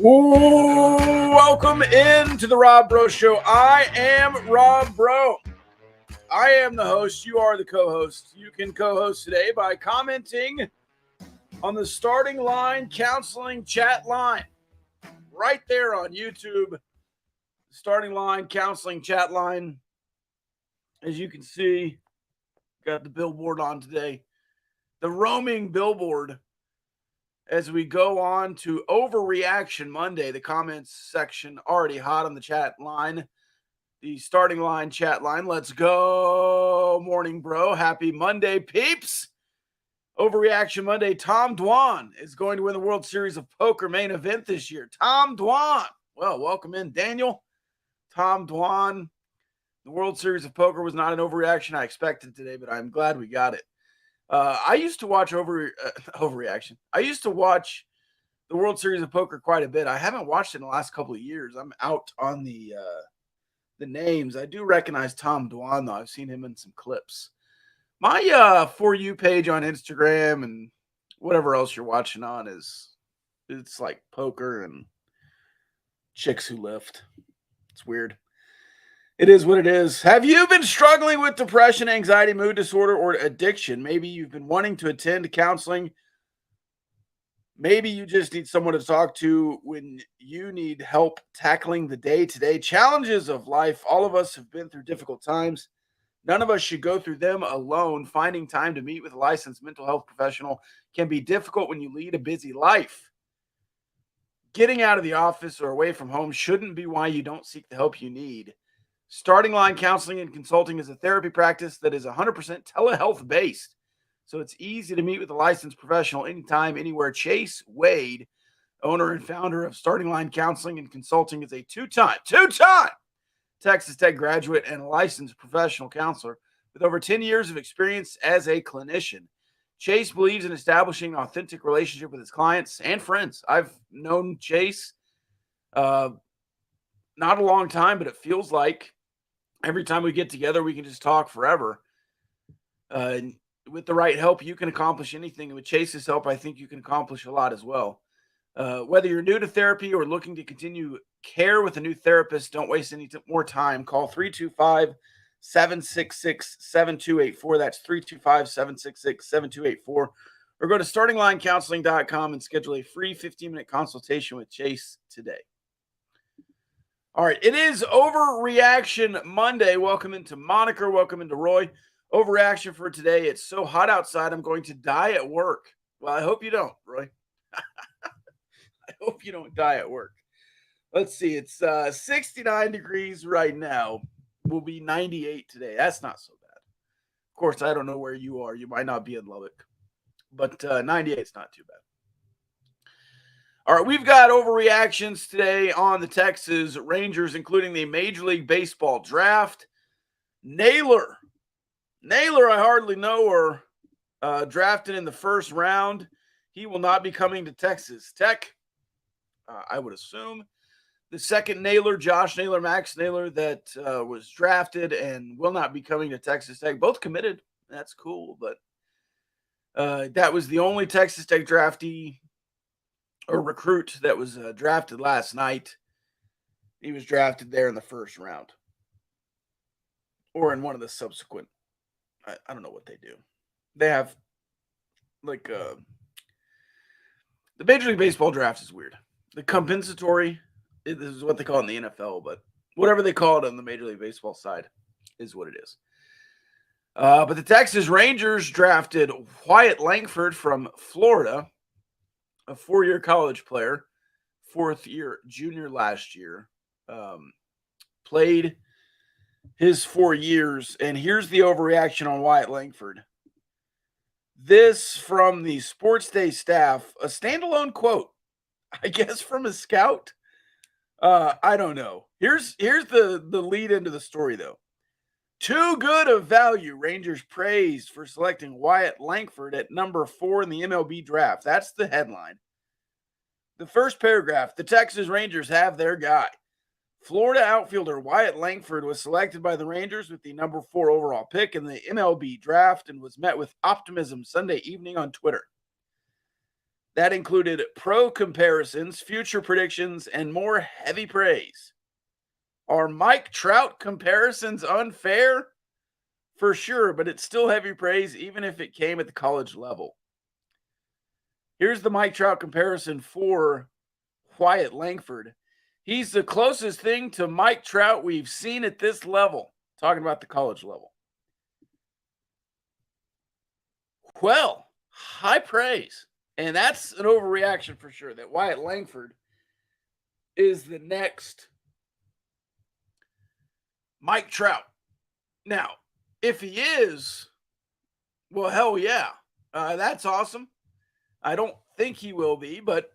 Welcome into the Rob Breaux Show. I am Rob Breaux. I am the host. You are the co-host. You can co-host today by commenting on the starting line counseling chat line right there on YouTube. Starting line counseling chat line. As you can see, got the billboard on today. The roaming billboard. As we go on to Overreaction Monday, the comments section already hot on the chat line. The starting line chat line. Let's go. Morning, bro. Happy Monday, peeps. Overreaction Monday. Tom Dwan is going to win the World Series of Poker main event this year. Tom Dwan. Well, welcome in, Daniel. Tom Dwan. The World Series of Poker was not an overreaction I expected today, but I'm glad we got it. I used to watch Overreaction. I used to watch the World Series of Poker quite a bit. I haven't watched it in the last couple of years. I'm out on the names. I do recognize Tom Dwan, though. I've seen him in some clips. My For You page on Instagram and whatever else you're watching on it's like poker and chicks who lift. It's weird. It is what it is. Have you been struggling with depression, anxiety, mood disorder, or addiction? Maybe you've been wanting to attend counseling. Maybe you just need someone to talk to when you need help tackling the day-to-day challenges of life. All of us have been through difficult times. None of us should go through them alone. Finding time to meet with a licensed mental health professional can be difficult when you lead a busy life. Getting out of the office or away from home shouldn't be why you don't seek the help you need. Starting Line Counseling and Consulting is a therapy practice that is 100% telehealth based. So it's easy to meet with a licensed professional anytime, anywhere. Chase Wade, owner and founder of Starting Line Counseling and Consulting, is a two-time Texas Tech graduate and a licensed professional counselor with over 10 years of experience as a clinician. Chase believes in establishing an authentic relationship with his clients and friends. I've known Chase not a long time, but it feels like every time we get together, we can just talk forever. With the right help, you can accomplish anything. And with Chase's help, I think you can accomplish a lot as well. Whether you're new to therapy or looking to continue care with a new therapist, don't waste any more time. Call 325-766-7284. That's 325-766-7284. Or go to startinglinecounseling.com and schedule a free 15-minute consultation with Chase today. All right, it is Overreaction Monday. Welcome into Monica. Welcome into Roy. Overreaction for today. It's so hot outside, I'm going to die at work. Well, I hope you don't, Roy. I hope you don't die at work. Let's see. It's 69 degrees right now. Will be 98 today. That's not so bad. Of course, I don't know where you are. You might not be in Lubbock. But 98 is not too bad. All right, we've got overreactions today on the Texas Rangers, including the Major League Baseball draft. Naylor, I hardly know her, drafted in the first round. He will not be coming to Texas Tech, I would assume. The second Naylor, Josh Naylor, Max Naylor, that was drafted and will not be coming to Texas Tech. Both committed. That's cool, but that was the only Texas Tech draftee or recruit that was drafted last night. He was drafted there in the first round or in one of the subsequent. I don't know what they do. They have like the Major League Baseball draft is weird. The compensatory, this is what they call it in the NFL, but whatever they call it on the Major League Baseball side is what it is. But the Texas Rangers drafted Wyatt Langford from Florida, a four-year college player, fourth-year junior last year, played his 4 years. And here's the overreaction on Wyatt Langford. This from the Sports Day staff, a standalone quote, I guess from a scout. I don't know. Here's the lead into the story, though. Too good of value, Rangers praised for selecting Wyatt Langford at number 4 in the MLB draft. That's the headline. The first paragraph, the Texas Rangers have their guy. Florida outfielder Wyatt Langford was selected by the Rangers with the number 4 overall pick in the MLB draft and was met with optimism Sunday evening on Twitter. That included pro comparisons, future predictions, and more heavy praise. Are Mike Trout comparisons unfair? For sure, but it's still heavy praise, even if it came at the college level. Here's the Mike Trout comparison for Wyatt Langford. He's the closest thing to Mike Trout we've seen at this level, talking about the college level. Well, high praise. And that's an overreaction for sure, that Wyatt Langford is the next Mike Trout. Now, if he is, well, hell yeah. That's awesome. I don't think he will be, but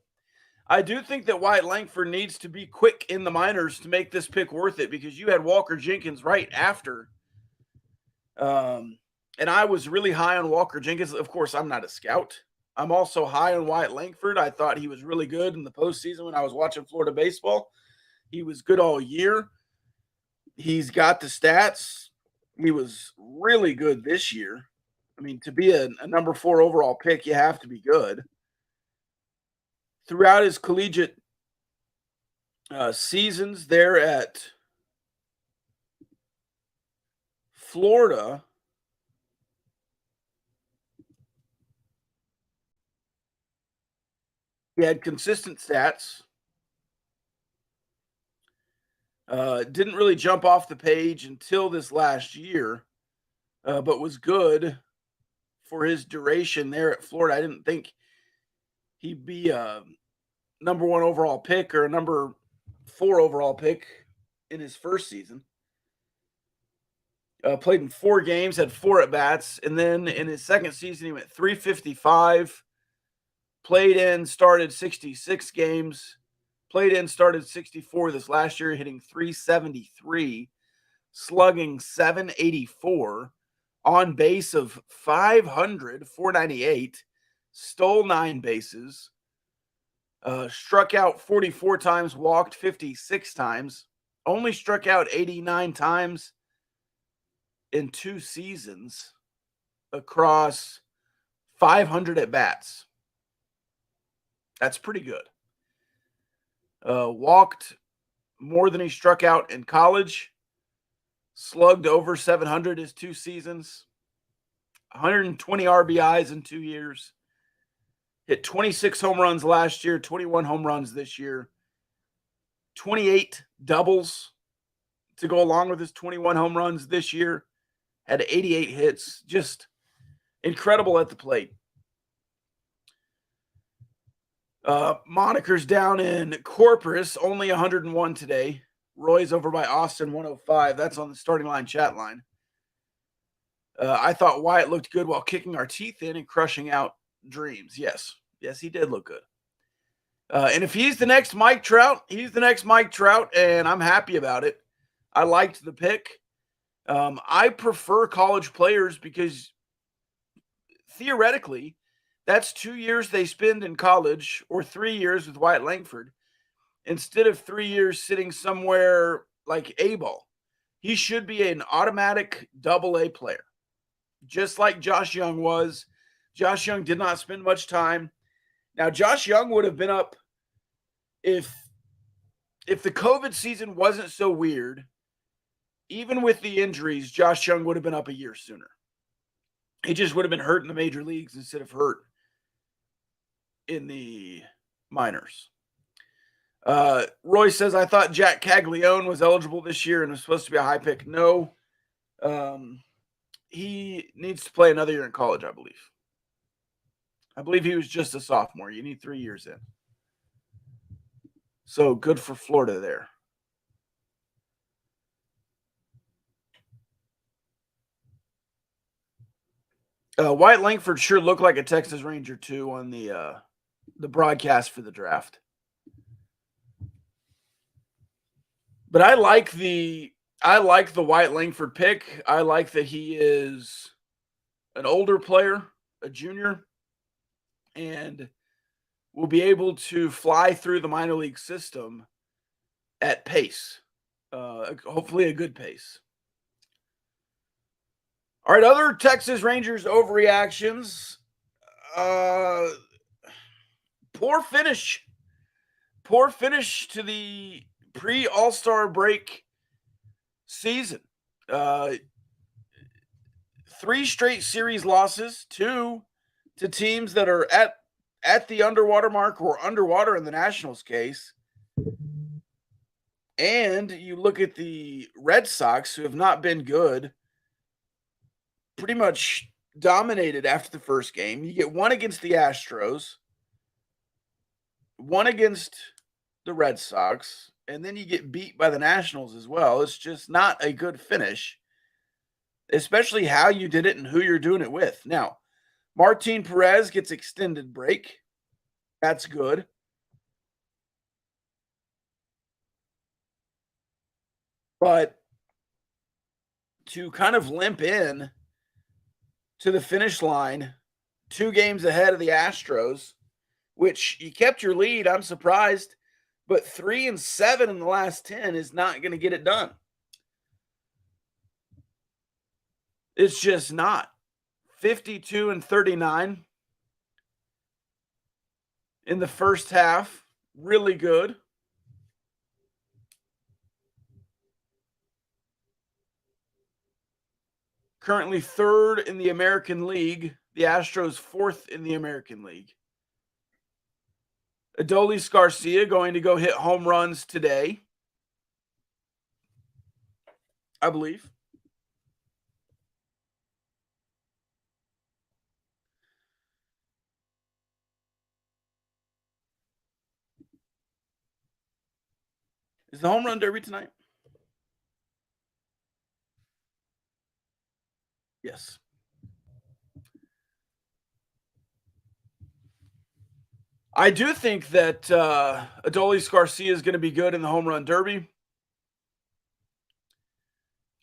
I do think that Wyatt Langford needs to be quick in the minors to make this pick worth it, because you had Walker Jenkins right after. And I was really high on Walker Jenkins. Of course, I'm not a scout. I'm also high on Wyatt Langford. I thought he was really good in the postseason when I was watching Florida baseball. He was good all year. He's got the stats. He was really good this year. I mean, to be a number 4 overall pick, you have to be good. Throughout his collegiate seasons there at Florida, he had consistent stats. Didn't really jump off the page until this last year, but was good for his duration there at Florida. I didn't think he'd be a number 1 overall pick or a number 4 overall pick in his first season. Played in 4 games, had 4 at-bats, and then in his second season, he went 355, played in, started 66 games, played in, started 64 this last year, hitting 373, slugging 784, on base of 500, 498, stole 9 bases, struck out 44 times, walked 56 times, only struck out 89 times in 2 seasons across 500 at-bats. That's pretty good. Walked more than he struck out in college. Slugged over 700 his 2 seasons. 120 RBIs in 2 years. Hit 26 home runs last year, 21 home runs this year. 28 doubles to go along with his 21 home runs this year. Had 88 hits. Just incredible at the plate. Monikers down in Corpus, only 101 today. Roy's over by Austin, 105. That's on the starting line chat line. I thought Wyatt looked good while kicking our teeth in and crushing out dreams. Yes, he did look good. And if he's the next Mike Trout, he's the next Mike Trout, and I'm happy about it. I liked the pick. I prefer college players because theoretically, that's 2 years they spend in college, or 3 years with Wyatt Langford, instead of 3 years sitting somewhere like A-ball. He should be an automatic AA player, just like Josh Young was. Josh Young did not spend much time. Now, Josh Young would have been up if the COVID season wasn't so weird. Even with the injuries, Josh Young would have been up a year sooner. He just would have been hurt in the major leagues instead of hurt in the minors. Roy says, I thought Jack Caglione was eligible this year and was supposed to be a high pick. No. He needs to play another year in college, I believe. I believe he was just a sophomore. You need 3 years in. So good for Florida there. Wyatt Langford sure looked like a Texas Ranger too on the broadcast for the draft. But I like the Wyatt Langford pick. I like that he is an older player, a junior, and will be able to fly through the minor league system at pace. Hopefully a good pace. All right, other Texas Rangers overreactions. Poor finish. Poor finish to the pre-All-Star break season. 3 straight series losses, 2 to teams that are at the underwater mark or underwater in the Nationals case. And you look at the Red Sox, who have not been good, pretty much dominated after the first game. You get one against the Astros, one against the Red Sox, and then you get beat by the Nationals as well. It's just not a good finish, especially how you did it and who you're doing it with. Now, Martin Perez gets extended break. That's good. But to kind of limp in to the finish line 2 games ahead of the Astros, which you kept your lead, I'm surprised, but 3-7 in the last 10 is not going to get it done. It's just not. 52-39 in the first half, really good. Currently 3rd in the American League. The Astros 4th in the American League. Adolis Garcia going to go hit home runs today, I believe. Is the home run derby tonight? Yes. I do think that Adolis Garcia is going to be good in the home run derby.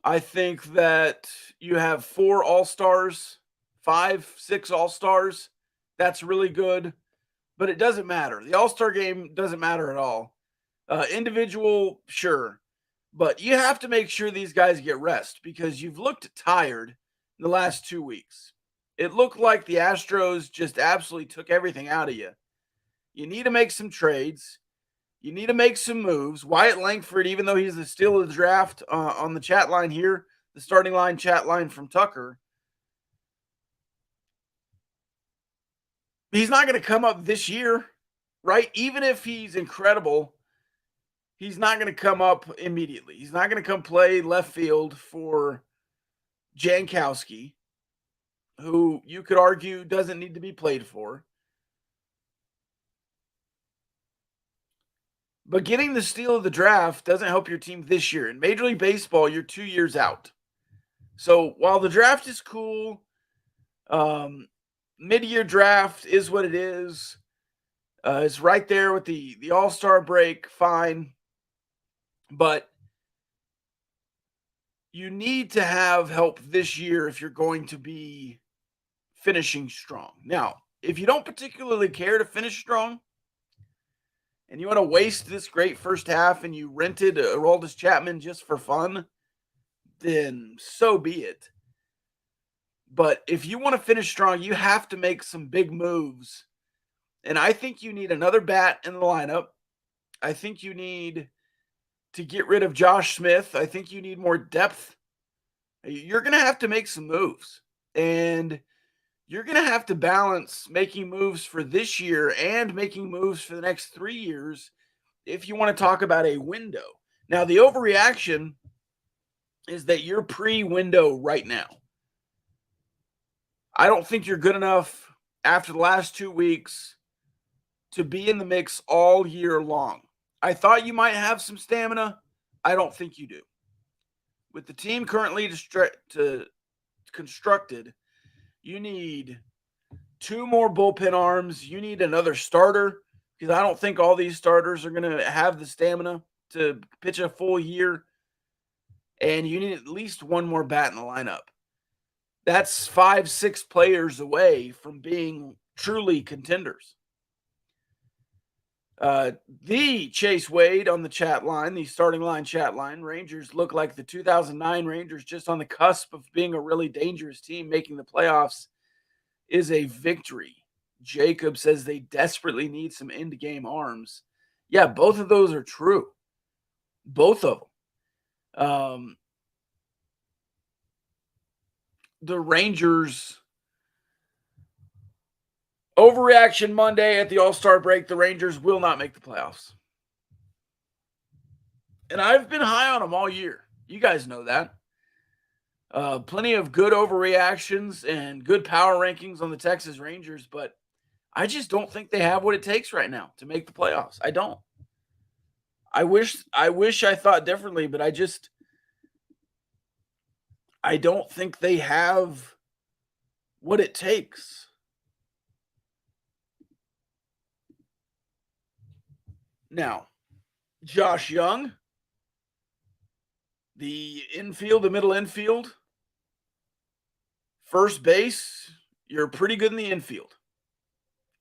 I think that you have 4 All-Stars, 5, 6 All-Stars. That's really good, but it doesn't matter. The All-Star game doesn't matter at all. Individual, sure, but you have to make sure these guys get rest because you've looked tired in the last 2 weeks. It looked like the Astros just absolutely took everything out of you. You need to make some trades. You need to make some moves. Wyatt Langford, even though he's the steal of the draft on the chat line here, the starting line chat line from Tucker, he's not going to come up this year, right? Even if he's incredible, he's not going to come up immediately. He's not going to come play left field for Jankowski, who you could argue doesn't need to be played for. But getting the steal of the draft doesn't help your team this year. In Major League Baseball, you're 2 years out. So while the draft is cool, mid-year draft is what it is. It's right there with the All-Star break, fine. But you need to have help this year if you're going to be finishing strong. Now, if you don't particularly care to finish strong, and you want to waste this great first half and you rented Aroldis Chapman just for fun, then so be it. But if you want to finish strong, you have to make some big moves. And I think you need another bat in the lineup. I think you need to get rid of Josh Smith. I think you need more depth. You're going to have to make some moves. And you're going to have to balance making moves for this year and making moves for the next 3 years if you want to talk about a window. Now, the overreaction is that you're pre-window right now. I don't think you're good enough after the last 2 weeks to be in the mix all year long. I thought you might have some stamina. I don't think you do. With the team currently constructed, you need 2 more bullpen arms. You need another starter because I don't think all these starters are going to have the stamina to pitch a full year. And you need at least 1 more bat in the lineup. That's 5, 6 players away from being truly contenders. The Chase Wade on the chat line, the starting line chat line, Rangers look like the 2009 Rangers, just on the cusp of being a really dangerous team making the playoffs, is a victory. Jacob says they desperately need some end-game arms. Yeah, both of those are true. Both of them. The Rangers, overreaction Monday at the All-Star break, the Rangers will not make the playoffs. And I've been high on them all year. You guys know that. Plenty of good overreactions and good power rankings on the Texas Rangers, but I just don't think they have what it takes right now to make the playoffs. I don't. I wish I thought differently, but I don't think they have what it takes. Now, Josh Young, the middle infield, first base, you're pretty good in the infield.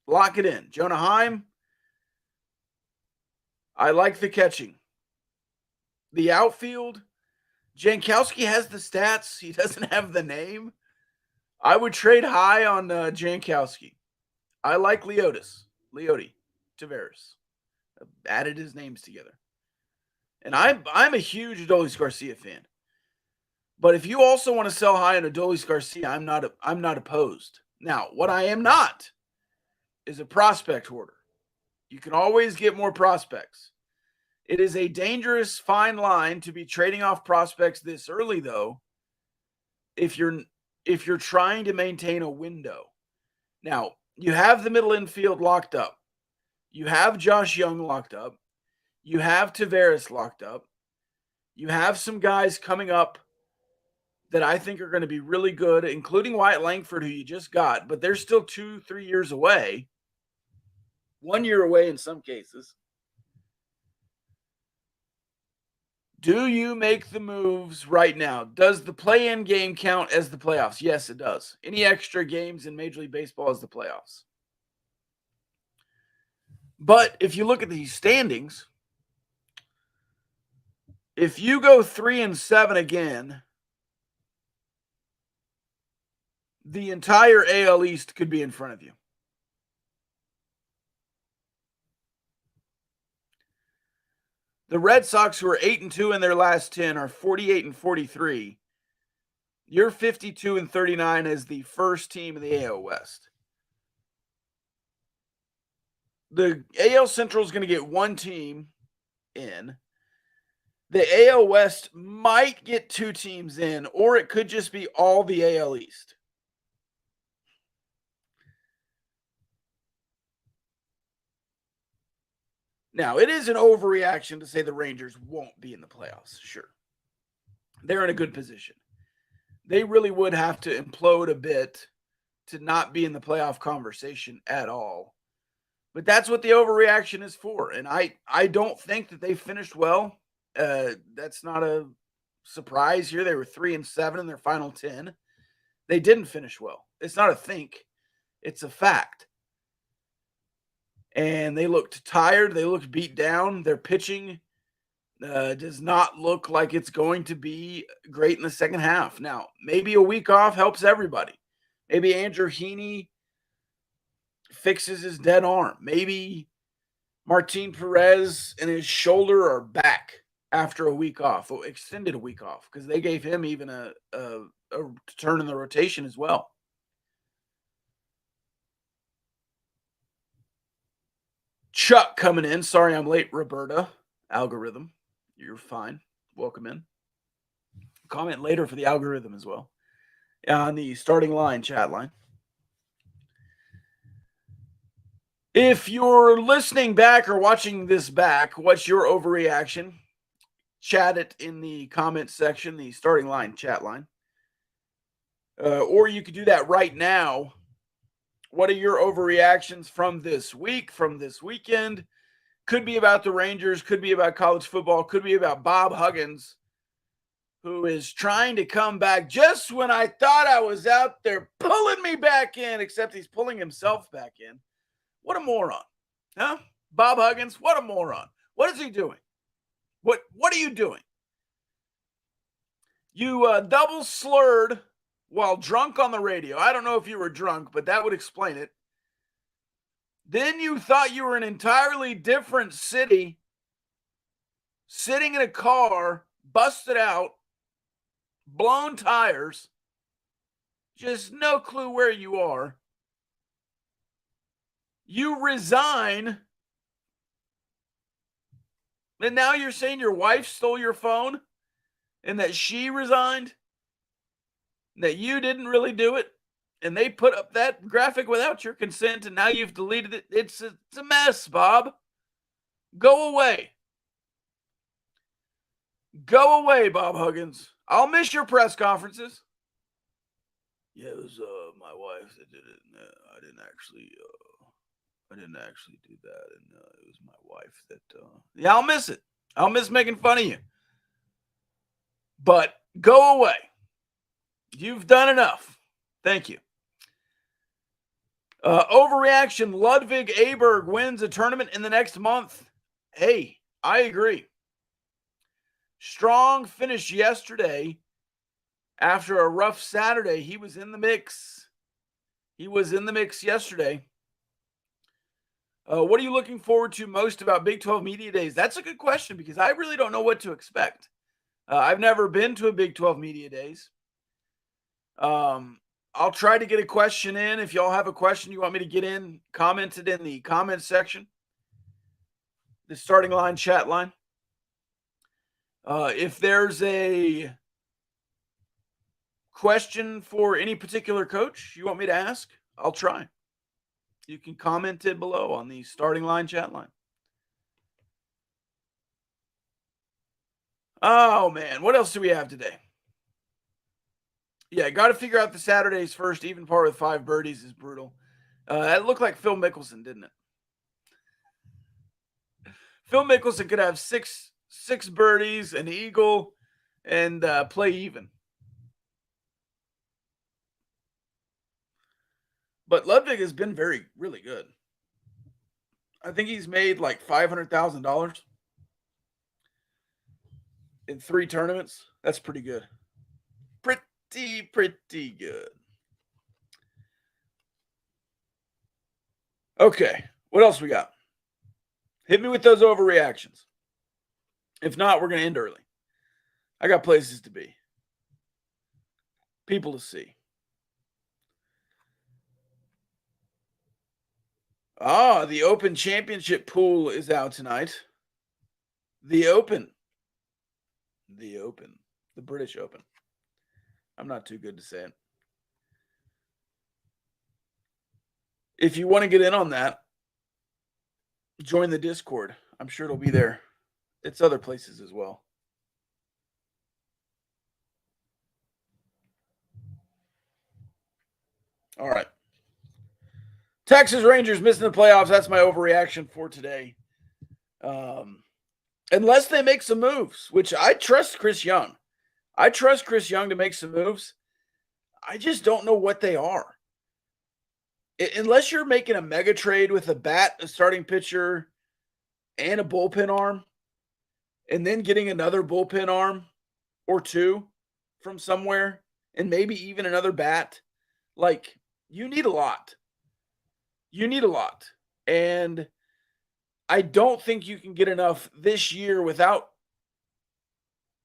Lock it in. Jonah Heim, I like the catching. The outfield, Jankowski has the stats. He doesn't have the name. I would trade high on Jankowski. I like Leote Taveras. Added his names together. And I'm a huge Adolis Garcia fan. But if you also want to sell high on Adolis Garcia, I'm not opposed. Now, what I am not is a prospect hoarder. You can always get more prospects. It is a dangerous fine line to be trading off prospects this early, though, if you're trying to maintain a window. Now, you have the middle infield locked up. You have Josh Young locked up. You have Taveras locked up. You have some guys coming up that I think are going to be really good, including Wyatt Langford, who you just got, but they're still 2-3 years away. 1 year away in some cases. Do you make the moves right now? Does the play-in game count as the playoffs? Yes, it does. Any extra games in Major League Baseball is the playoffs. But if you look at these standings, if you go 3-7 again, the entire AL East could be in front of you. The Red Sox, who are 8-2 in their last 10, are 48-43. You're 52-39 as the first team in the AL West. The AL Central is going to get one team in. The AL West might get two teams in, or it could just be all the AL East. Now, it is an overreaction to say the Rangers won't be in the playoffs. Sure. They're in a good position. They really would have to implode a bit to not be in the playoff conversation at all. But that's what the overreaction is for. And I don't think that they finished well. That's not a surprise here. They were 3-7 in their final 10. They didn't finish well. It's not a think. It's a fact. And they looked tired. They looked beat down. Their pitching does not look like it's going to be great in the second half. Now, maybe a week off helps everybody. Maybe Andrew Heaney fixes his dead arm. Maybe Martin Perez and his shoulder are back after a week off, extended a week off, because they gave him even a turn in the rotation as well. Chuck coming in. Sorry I'm late, Roberta. Algorithm. You're fine. Welcome in. Comment later for the algorithm as well. On the starting line, chat line. If you're listening back or watching this back, what's your overreaction? Chat it in the comment section, the starting line chat line. Or you could do that right now. What are your overreactions from this week, from this weekend? Could be about the Rangers, could be about college football, could be about Bob Huggins, who is trying to come back just when I thought I was out there pulling me back in, except he's pulling himself back in. What a moron. Huh? Bob Huggins, what a moron. What is he doing? What are you doing? You double slurred while drunk on the radio. I don't know if you were drunk, but that would explain it. Then you thought you were in an entirely different city, sitting in a car, busted out, blown tires, just no clue where you are. You resign, and now you're saying your wife stole your phone and that she resigned, that you didn't really do it, and they put up that graphic without your consent, and now you've deleted it. It's a mess, Bob. Go away. Go away, Bob Huggins. I'll miss your press conferences. Yeah, it was my wife that did it. I didn't actually do that, and it was my wife that. Yeah, I'll miss it. I'll miss making fun of you. But go away. You've done enough. Thank you. Overreaction. Ludwig Aberg wins a tournament in the next month. Hey, I agree. Strong finish yesterday. After a rough Saturday, he was in the mix. He was in the mix yesterday. What are you looking forward to most about Big 12 Media Days? That's a good question because I really don't know what to expect. I've never been to a Big 12 Media Days. I'll try to get a question in. If y'all have a question you want me to get in, comment it in the comment section. The starting line, chat line. If there's a question for any particular coach you want me to ask, I'll try. You can comment it below on the starting line, chat line. Oh, man. What else do we have today? Yeah, got to figure out the Saturdays first. Even par with 5 birdies is brutal. It looked like Phil Mickelson, didn't it? Phil Mickelson could have six birdies, an eagle, and play even. But Ludwig has been really good. I think he's made like $500,000 in 3 tournaments. That's pretty good. Pretty good. Okay, what else we got? Hit me with those overreactions. If not, we're going to end early. I got places to be. People to see. The Open Championship pool is out tonight. The Open. The British Open. I'm not too good to say it. If you want to get in on that, join the Discord. I'm sure it'll be there. It's other places as well. All right. Texas Rangers missing the playoffs. That's my overreaction for today. Unless they make some moves, which I trust Chris Young. I trust Chris Young to make some moves. I just don't know what they are. Unless you're making a mega trade with a bat, a starting pitcher, and a bullpen arm, and then getting another bullpen arm or 2 from somewhere, and maybe even another bat, like, you need a lot. You need a lot. And I don't think you can get enough this year without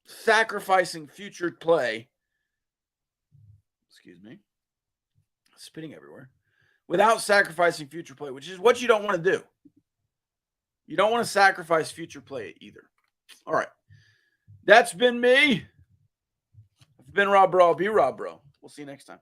sacrificing future play. Excuse me. Spitting everywhere. Without sacrificing future play, which is what you don't want to do. You don't want to sacrifice future play either. All right. That's been me. I've been Rob Bro. I'll be Rob Bro. We'll see you next time.